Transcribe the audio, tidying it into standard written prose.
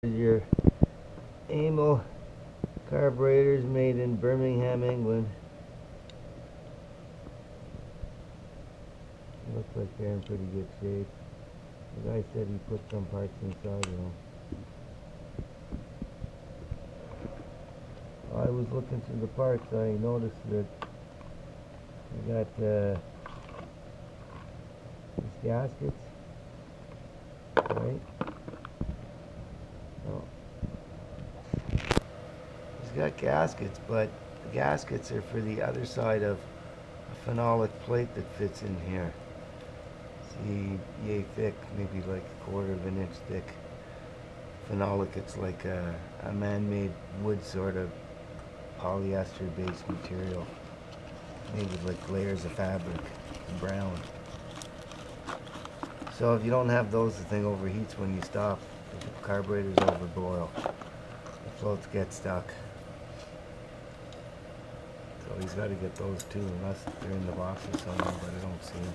Your AMO carburetors made in Birmingham, England. Looks like they're in pretty good shape. The guy said he put some parts inside of them. While I was looking through the parts, I noticed that we got these gaskets, right? Oh. He's got gaskets, but the gaskets are for the other side of a phenolic plate that fits in here. See, yay thick, maybe like a quarter of an inch thick. Phenolic, it's like a man-made wood sort of polyester-based material, made with like layers of fabric, brown. So if you don't have those, the thing overheats when you stop. The carburetors overboil. The floats get stuck. So he's got to get those too, unless they're in the boxes somewhere, but I don't see them.